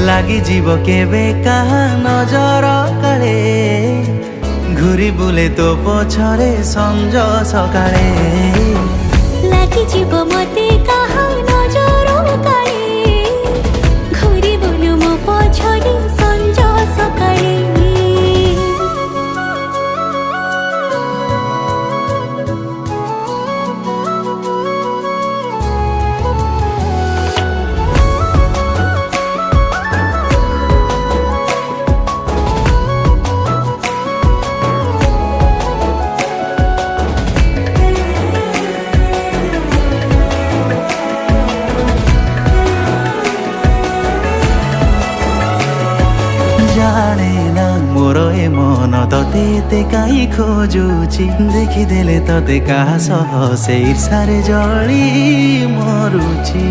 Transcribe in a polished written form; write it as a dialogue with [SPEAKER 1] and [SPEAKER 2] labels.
[SPEAKER 1] লাগি জীব কেবে কাহা নজর কাଳେ ঘুরি বুলে তো পছরে সঞ্জ সকাଳେ
[SPEAKER 2] লাগি জীব মতে কাহা নজর কাଳେ ঘুরি বুলু মো পছরে সঞ্জ সকাଳେ
[SPEAKER 1] জানে না মোর এ মন ততে এতে কাই খোঁজুছি দেখিদেলে ততে কাহা সহ সেই ঈর্ষারে জଳି মরুছি।